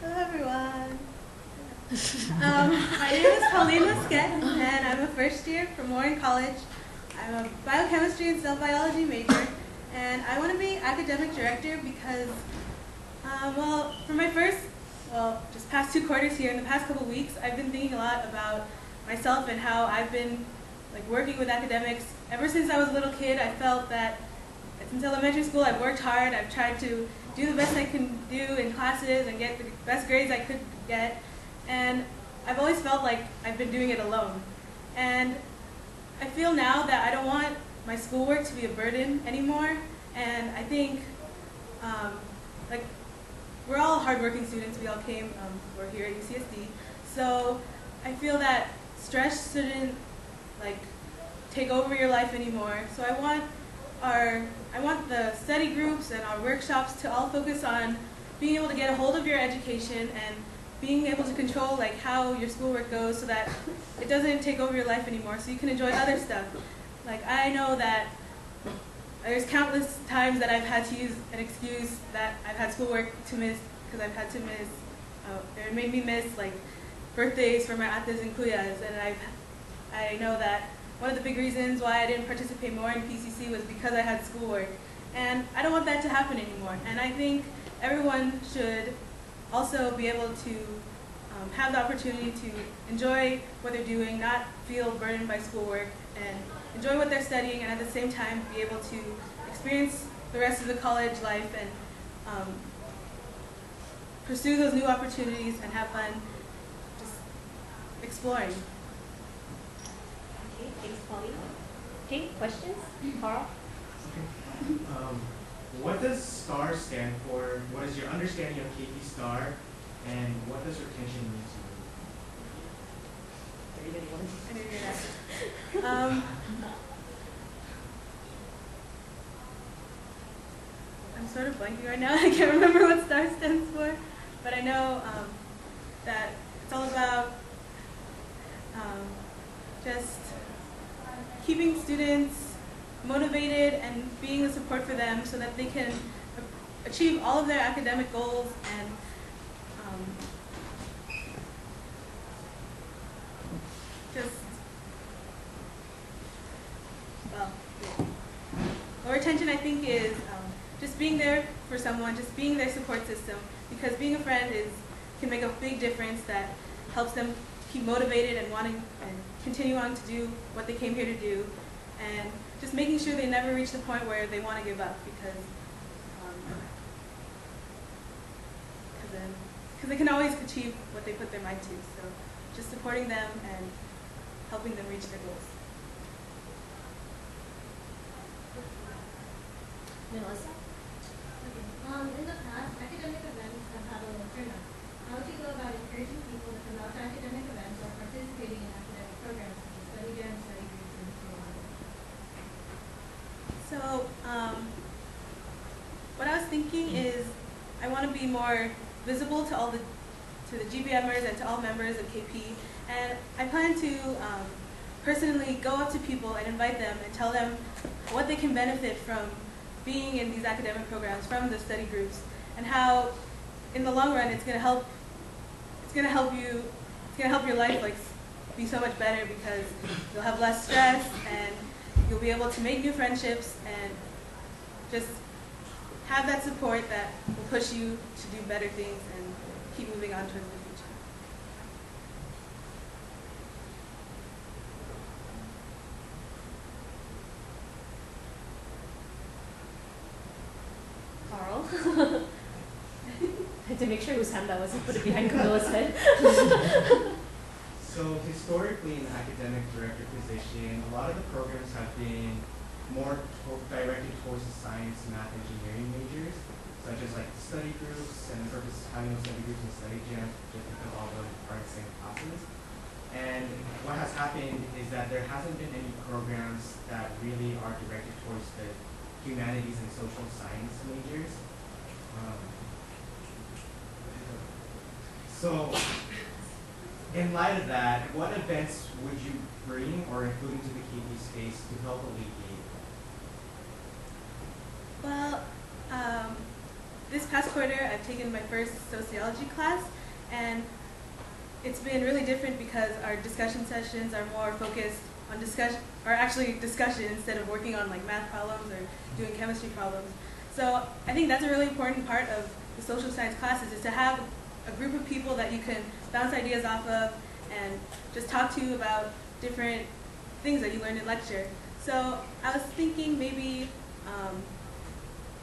Hello everyone. My name is Pauline Musquet, and I'm a first year from Warren College. I'm a biochemistry and cell biology major, and I want to be academic director because, for my just past 2 quarters here, in the past couple weeks, I've been thinking a lot about myself and how I've been working with academics. Ever since I was a little kid, I felt that since elementary school, I've worked hard. I've tried to do the best I can do in classes and get the best grades I could get. And I've always felt like I've been doing it alone. And I feel now that I don't want my schoolwork to be a burden anymore. And I think, we're all hardworking students. We all we're here at UCSD. So I feel that stress shouldn't take over your life anymore. So I want the study groups and our workshops to all focus on being able to get a hold of your education and being able to control how your schoolwork goes so that it doesn't take over your life anymore, so you can enjoy other stuff. I know that there's countless times that I've had to use an excuse that I've had schoolwork to miss because I've had to miss, it made me miss birthdays for my ates and cuyas, and I know that one of the big reasons why I didn't participate more in PCC was because I had schoolwork. And I don't want that to happen anymore. And I think everyone should also be able to have the opportunity to enjoy what they're doing, not feel burdened by schoolwork, and enjoy what they're studying, and at the same time be able to experience the rest of the college life and pursue those new opportunities and have fun just exploring. Okay, thanks, Pauline. Okay, questions? Carl? Okay. What does STAR stand for? What is your understanding of KP STAR? And what does retention mean to you? Anybody want to? I didn't hear that. I'm sort of blanking right now. I can't remember what STAR stands for. But I know that it's all about just keeping students motivated and being the support for them so that they can achieve all of their academic goals and retention, I think, is just being there for someone, just being their support system, because being a friend can make a big difference that helps them keep motivated and wanting and continue on to do what they came here to do, and just making sure they never reach the point where they want to give up, because they can always achieve what they put their mind to. So just supporting them and helping them reach their goals. Melissa? In the past, academic events have had a low turnout. How would you go about encouraging people to come out to academic events or participating in academic programs such as study jams, study groups, and so on? So what I was thinking is I want to be more visible to the GBMers and to all members of KP, and I plan to personally go up to people and invite them and tell them what they can benefit from being in these academic programs, from the study groups, and how in the long run it's going to help your life be so much better, because you'll have less stress and you'll be able to make new friendships and just have that support that will push you to do better things and keep moving on towards the future. Carl? I had to make sure whose hand that was and put it behind Camilla's head. So historically, in the academic director position, a lot of the programs have been more directed towards the science, math, engineering majors, such as study groups, and the purpose of having those study groups and study jams just because all the are the same classes. And what has happened is that there hasn't been any programs that really are directed towards the humanities and social science majors. So, in light of that, what events would you bring or include into the KP space to help alleviate? Well, this this past quarter, I've taken my first sociology class, and it's been really different because our discussion sessions are more focused on discussion instead of working on like math problems or doing chemistry problems. So I think that's a really important part of the social science classes, is to have a group of people that you can bounce ideas off of and just talk to about different things that you learned in lecture. So I was thinking maybe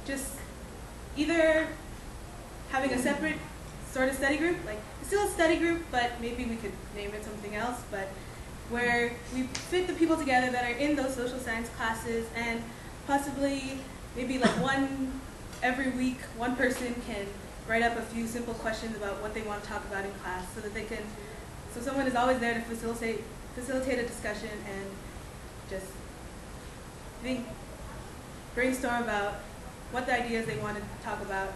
just either having a separate sort of study group, like still a study group, but maybe we could name it something else, but where we fit the people together that are in those social science classes, and possibly maybe like every week, one person can write up a few simple questions about what they want to talk about in class, so someone is always there to facilitate a discussion and just brainstorm about what the ideas they want to talk about.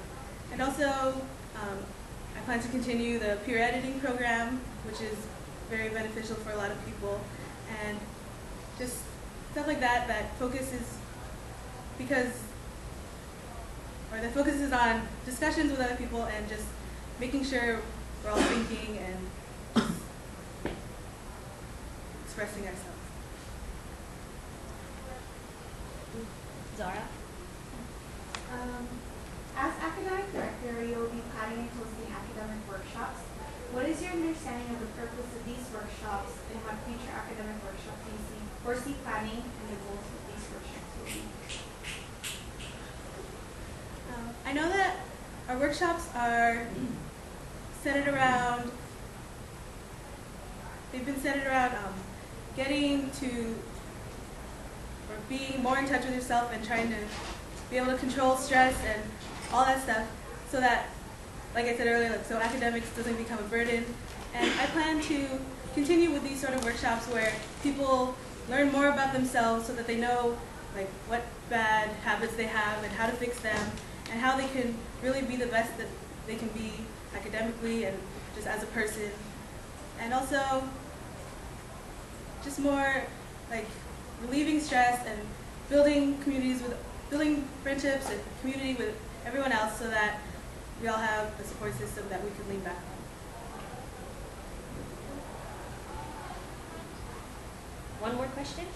And also, I plan to continue the peer editing program, which is very beneficial for a lot of people, and just stuff like that focuses on discussions with other people and just making sure we're all thinking and just expressing ourselves. Zara? As academic director, you'll be planning and hosting academic workshops. What is your understanding of the purpose of these workshops, and what future academic workshops do you foresee planning, and the goals of these workshops will be? I know that our workshops are centered around, getting to, or being more in touch with yourself and trying to be able to control stress and all that stuff, so that, like I said earlier, so academics doesn't become a burden. And I plan to continue with these sort of workshops where people learn more about themselves so that they know like what bad habits they have and how to fix them, and how they can really be the best that they can be academically and just as a person. And also just more like relieving stress and building friendships and community with everyone else, so that we all have a support system that we can lean back on. One more question?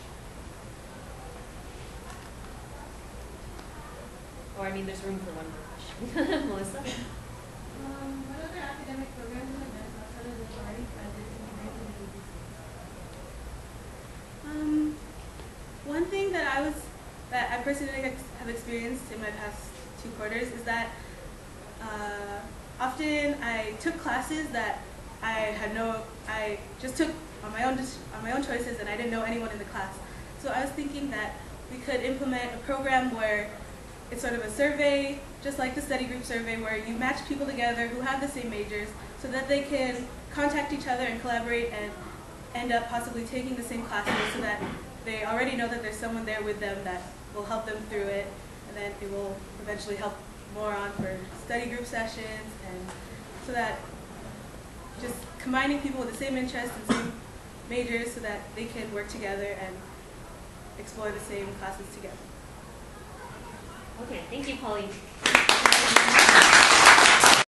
Or I mean, there's room for one more question. Melissa? What other academic programs and events outside of the already present do you bring to the UBC? One thing that I personally have experienced in my past 2 quarters is that often I took classes that I just took on my own choices, and I didn't know anyone in the class. So I was thinking that we could implement a program where it's sort of a survey, just like the study group survey, where you match people together who have the same majors so that they can contact each other and collaborate and end up possibly taking the same classes, so that they already know that there's someone there with them that will help them through it, and then it will eventually help more on for study group sessions, and so that just combining people with the same interests and same majors so that they can work together and explore the same classes together. Okay, thank you, Pauline.